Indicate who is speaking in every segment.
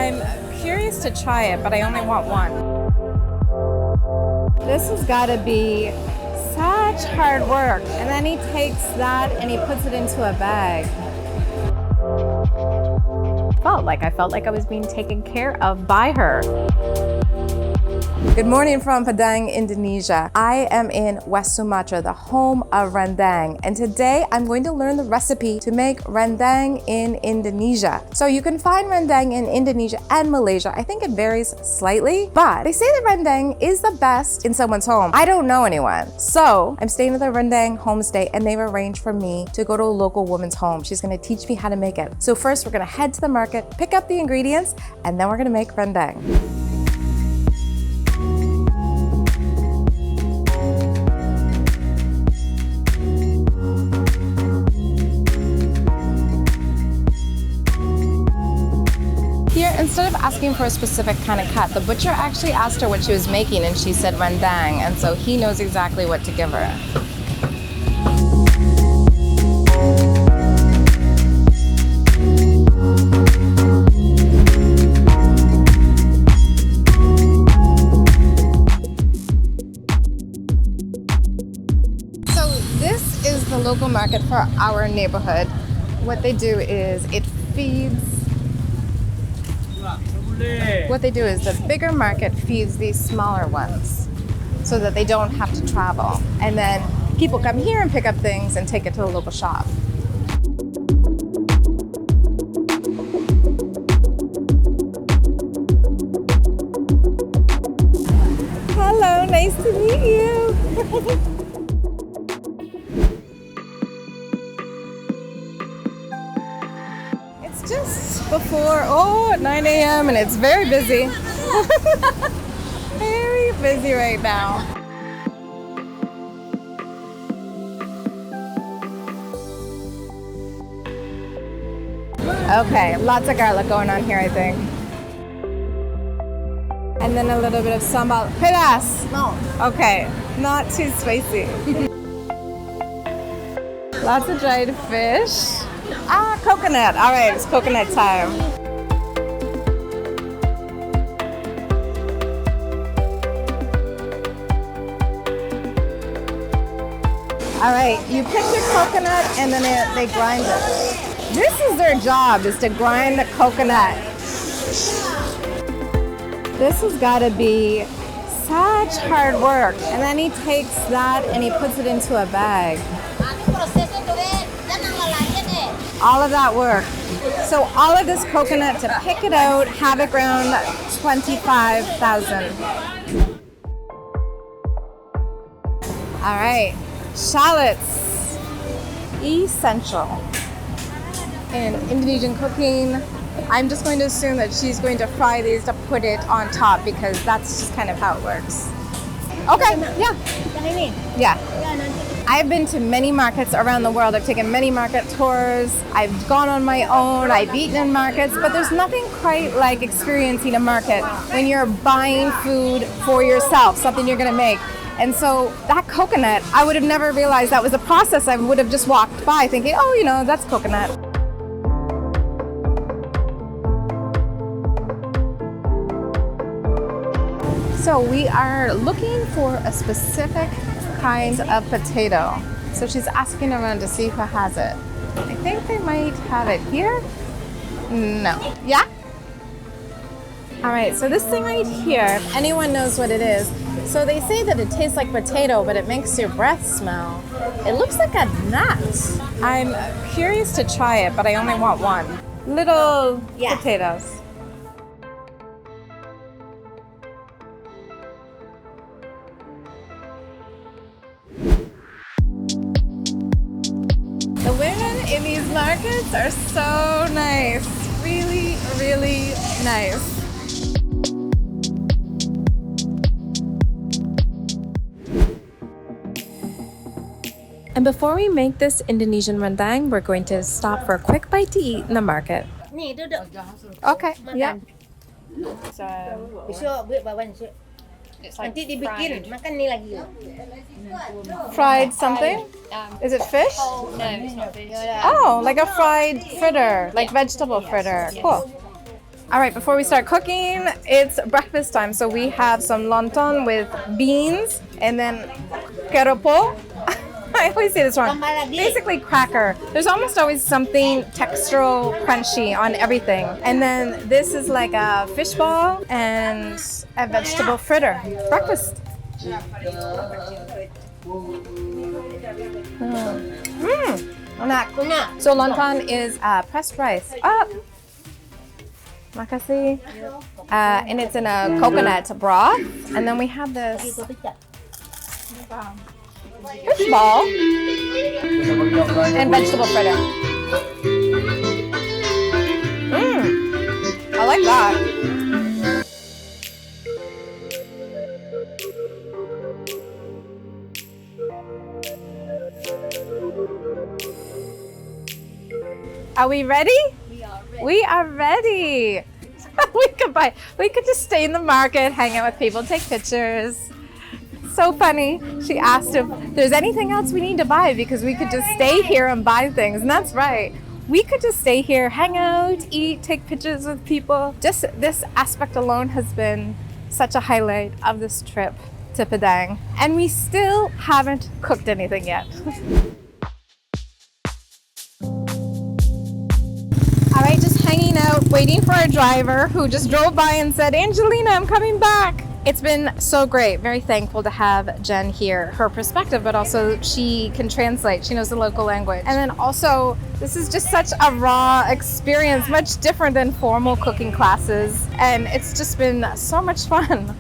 Speaker 1: I'm curious to try it, but I only want one. This has got to be such hard work. And then he takes that and he puts it into a bag. I felt like I was being taken care of by her. Good morning from Padang, Indonesia. I am in West Sumatra, the home of rendang. And today I'm going to learn the recipe to make rendang in Indonesia. So you can find rendang in Indonesia and Malaysia. I think it varies slightly, but they say that rendang is the best in someone's home. I don't know anyone. So I'm staying at the rendang homestay and they've arranged for me to go to a local woman's home. She's gonna teach me how to make it. So first we're gonna head to the market, pick up the ingredients, and then we're gonna make rendang. Instead of asking for a specific kind of cut, the butcher actually asked her what she was making and she said rendang, and so he knows exactly what to give her. So this is the local market for our neighborhood. What they do is the bigger market feeds these smaller ones so that they don't have to travel. And then people come here and pick up things and take it to the local shop. Hello, nice to meet you. Just before, at 9 a.m. and it's very busy. Very busy right now. Okay, lots of garlic going on here, I think. And then a little bit of sambal. Pedas! No. Okay, not too spicy. Lots of dried fish. Coconut. All right, it's coconut time. All right, you pick your coconut and then they grind it. This is their job, is to grind the coconut. This has got to be such hard work. And then he takes that and he puts it into a bag. All of that work. So all of this coconut, to pick it out, have it around 25,000. All right, shallots, essential in Indonesian cooking. I'm just going to assume that she's going to fry these to put it on top because that's just kind of how it works. Okay, yeah. Yeah. I've been to many markets around the world. I've taken many market tours. I've gone on my own. I've eaten in markets, but there's nothing quite like experiencing a market when you're buying food for yourself, something you're gonna make. And so that coconut, I would have never realized that was a process. I would have just walked by thinking, that's coconut. So we are looking for a specific kind of potato. So she's asking around to see who has it. I think they might have it here. No. Yeah? All right, so this thing right here, if anyone knows what it is, so they say that it tastes like potato, but it makes your breath smell. It looks like a nut. I'm curious to try it, but I only want one. Little potatoes. The women in these markets are so nice. Really, really nice. And before we make this Indonesian rendang, we're going to stop for a quick bite to eat in the market. Okay, yeah.
Speaker 2: It's like
Speaker 1: fried something? Is it fish?
Speaker 2: Oh, no, it's not fish.
Speaker 1: Oh, like a fried fritter, like vegetable fritter. Cool. All right, before we start cooking, it's breakfast time. So we have some lontong with beans and then keropok. I always say this wrong. Basically cracker. There's almost always something textural, crunchy on everything. And then this is like a fish ball and a vegetable fritter. Breakfast. Enak. So lontong is pressed rice. Makasih. And it's in a coconut broth. And then we have this fish ball and vegetable fritter. I like that. Are we ready? We are ready. We could just stay in the market, hang out with people, take pictures. So funny. She asked if there's anything else we need to buy because we could just stay here and buy things. And that's right. We could just stay here, hang out, eat, take pictures with people. Just this aspect alone has been such a highlight of this trip to Padang. And we still haven't cooked anything yet. All right, just hanging out, waiting for our driver who just drove by and said, Angelina, I'm coming back. It's been so great. Very thankful to have Jen here, her perspective, but also she can translate. She knows the local language. And then also, this is just such a raw experience, much different than formal cooking classes. And it's just been so much fun.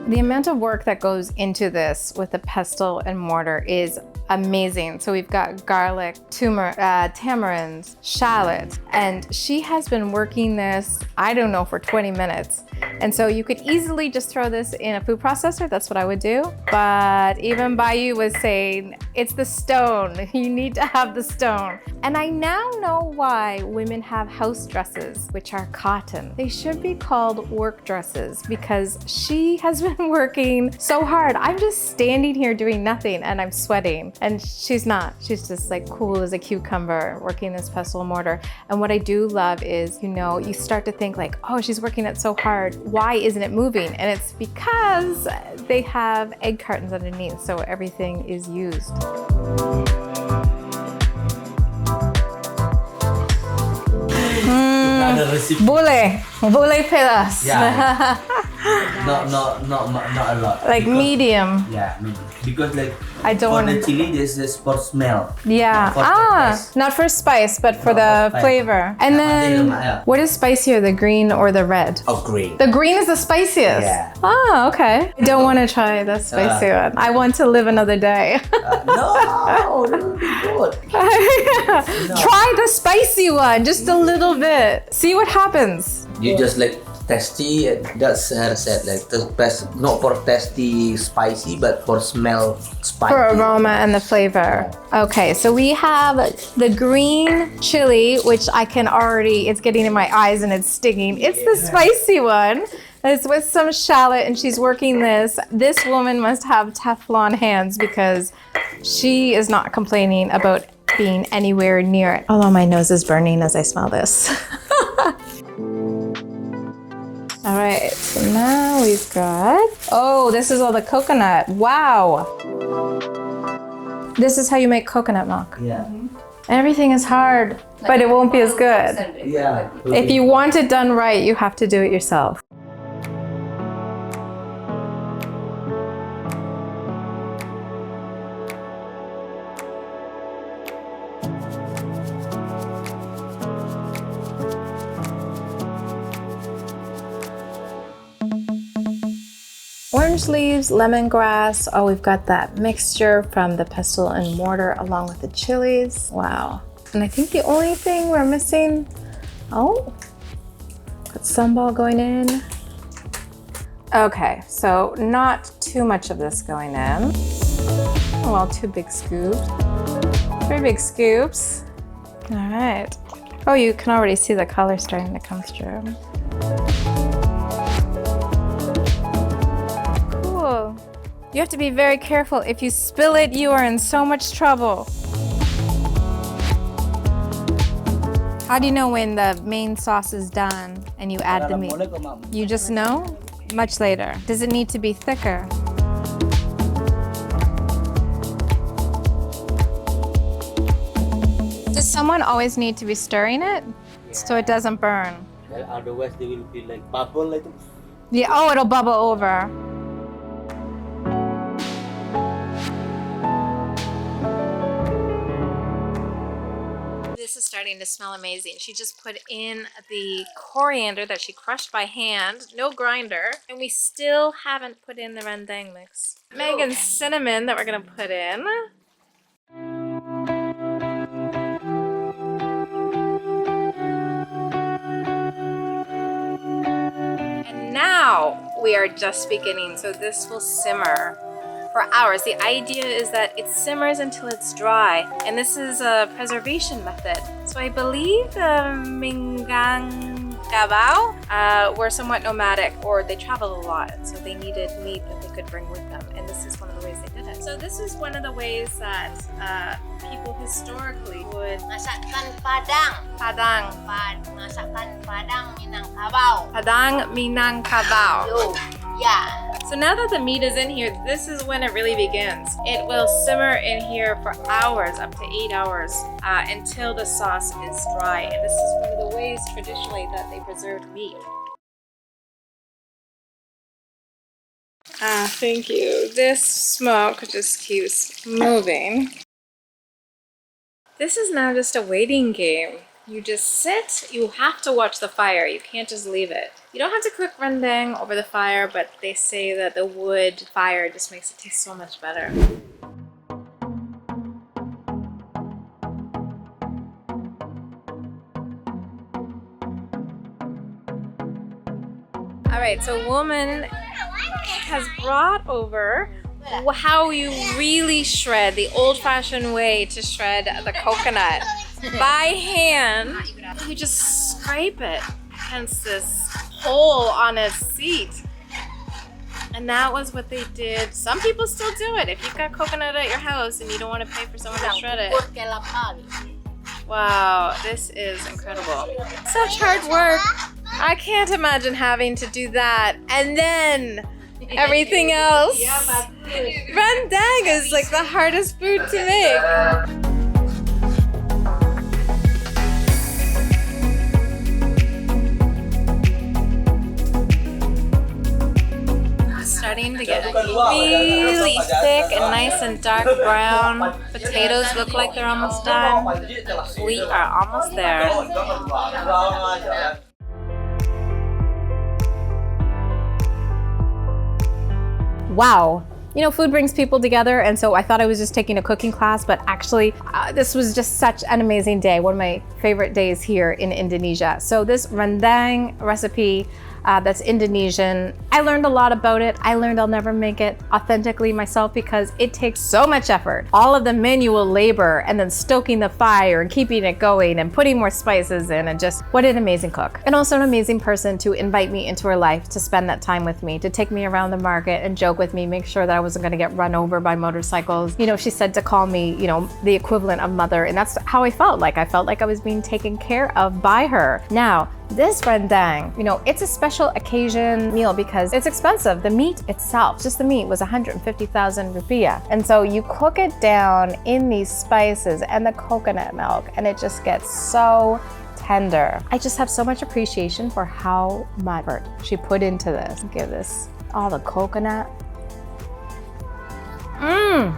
Speaker 1: The amount of work that goes into this with the pestle and mortar is amazing. So we've got garlic, tamarind, shallot, and she has been working this, I don't know, for 20 minutes. And so you could easily just throw this in a food processor. That's what I would do. But even Bayu was saying, it's the stone. You need to have the stone. And I now know why women have house dresses, which are cotton. They should be called work dresses because she has been working so hard. I'm just standing here doing nothing and I'm sweating. And she's not. She's just like cool as a cucumber working this pestle and mortar. And what I do love is, you know, you start to think like, oh, she's working it so hard. Why isn't it moving? And it's because they have egg cartons underneath, so everything is used. Bule pedas.
Speaker 3: Yeah. not a lot.
Speaker 1: Like
Speaker 3: because,
Speaker 1: medium.
Speaker 3: Yeah, medium. Because like
Speaker 1: I don't
Speaker 3: for
Speaker 1: want
Speaker 3: the chili, there's this for smell.
Speaker 1: Yeah.
Speaker 3: For the taste.
Speaker 1: Not for spice, but for the flavor. And then, what is spicier, the green or the red?
Speaker 3: Oh, green.
Speaker 1: The green is the spiciest.
Speaker 3: Yeah.
Speaker 1: Oh, okay. I don't want to try the spicy one. I want to live another day.
Speaker 3: No, it will be good.
Speaker 1: Try the spicy one, just a little bit. See what happens.
Speaker 3: You just like tasty. That's her said like the best, not for tasty spicy, but for smell spicy.
Speaker 1: For aroma and the flavor. Okay, so we have the green chili, which I can already, it's getting in my eyes and it's stinging. It's the spicy one. It's with some shallot and she's working this. This woman must have Teflon hands because she is not complaining about being anywhere near it. Although my nose is burning as I smell this. All right, so now we've got, oh, this is all the coconut. Wow. This is how you make coconut milk.
Speaker 3: Yeah.
Speaker 1: Everything is hard, but it won't be as good.
Speaker 3: Yeah.
Speaker 1: If you want it done right, you have to do it yourself. Orange leaves, lemongrass. Oh, we've got that mixture from the pestle and mortar along with the chilies. Wow. And I think the only thing we're missing, oh, got sambal going in. Okay, so not too much of this going in. Oh, well, 2 big scoops. 3 big scoops. All right. Oh, you can already see the color starting to come through. Cool. You have to be very careful. If you spill it, you are in so much trouble. How do you know when the main sauce is done and you add the meat? You just know? Much later. Does it need to be thicker? Does someone always need to be stirring it so it doesn't burn?
Speaker 4: Otherwise, they will be like bubble like.
Speaker 1: Yeah, oh, it'll bubble over. This is starting to smell amazing. She just put in the coriander that she crushed by hand, no grinder, and we still haven't put in the rendang mix. Megan's cinnamon that we're gonna put in. And now we are just beginning, so this will simmer for hours. The idea is that it simmers until it's dry, and this is a preservation method. So I believe the Minangkabau were somewhat nomadic, or they traveled a lot, so they needed meat that they could bring with them, and this is one of the ways they did it. So this is one of the ways that people historically would
Speaker 2: Masakan Padang. Masakan Padang Minangkabau.
Speaker 1: Padang Minangkabau.
Speaker 2: Yo, yeah.
Speaker 1: So now that the meat is in here, this is when it really begins. It will simmer in here for hours, up to 8 hours, until the sauce is dry. And this is one of the ways traditionally that they preserved meat. Thank you. This smoke just keeps moving. This is now just a waiting game. You just sit, you have to watch the fire. You can't just leave it. You don't have to cook rendang over the fire, but they say that the wood fire just makes it taste so much better. All right, so woman has brought over how you really shred, the old-fashioned way to shred the coconut. By hand, you just scrape it against this hole on a seat. And that was what they did. Some people still do it. If you've got coconut at your house and you don't want to pay for someone to shred it. Wow, this is incredible. Such hard work. I can't imagine having to do that and then everything else. Rendang is like the hardest food to make. Starting to get really thick and nice and dark brown. Potatoes look like they're almost done. We are almost there. Wow. You know, food brings people together, and so I thought I was just taking a cooking class, but actually this was just such an amazing day. One of my favorite days here in Indonesia. So this rendang recipe that's Indonesian. I learned a lot about it. I learned I'll never make it authentically myself because it takes so much effort. All of the manual labor and then stoking the fire and keeping it going and putting more spices in, and just what an amazing cook. And also an amazing person to invite me into her life, to spend that time with me, to take me around the market and joke with me, make sure that I wasn't gonna get run over by motorcycles. You know, she said to call me, you know, the equivalent of mother, and that's how I felt like. I felt like I was being taken care of by her. Now, this rendang, you know, it's a special occasion meal because it's expensive. The meat itself, just the meat, was 150,000 rupiah. And so you cook it down in these spices and the coconut milk, and it just gets so tender. I just have so much appreciation for how much effort she put into this. Give this all the coconut.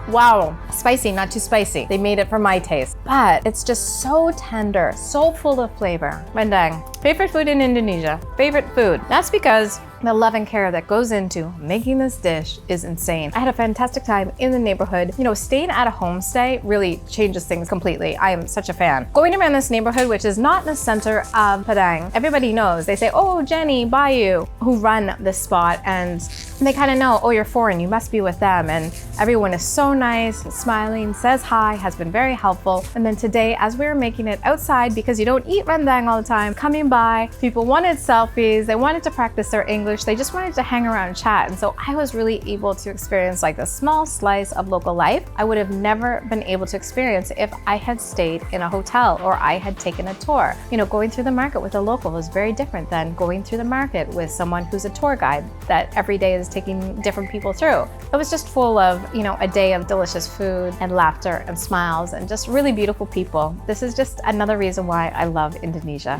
Speaker 1: Wow, spicy, not too spicy. They made it for my taste, but it's just so tender, so full of flavor. Rendang, favorite food in Indonesia, favorite food. That's because The love and care that goes into making this dish is insane. I had a fantastic time in the neighborhood. You know, staying at a homestay really changes things completely. I am such a fan. Going around this neighborhood, which is not in the center of Padang, everybody knows. They say, oh, Jenny, Bayu, who run this spot, and they kind of know, oh, you're foreign, you must be with them. And everyone is so nice, smiling, says hi, has been very helpful. And then today, as we were making it outside, because you don't eat rendang all the time, coming by, people wanted selfies, they wanted to practice their English, they just wanted to hang around and chat. And so I was really able to experience like a small slice of local life I would have never been able to experience if I had stayed in a hotel or I had taken a tour. You know, going through the market with a local is very different than going through the market with someone who's a tour guide that every day is taking different people through. It was just full of, you know, a day of delicious food and laughter and smiles and just really beautiful people. This is just another reason why I love Indonesia.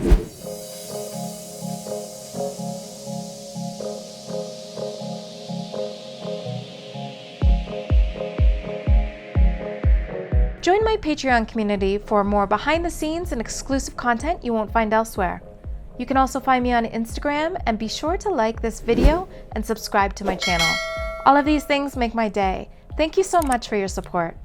Speaker 1: Join my Patreon community for more behind the scenes and exclusive content you won't find elsewhere. You can also find me on Instagram, and be sure to like this video and subscribe to my channel. All of these things make my day. Thank you so much for your support.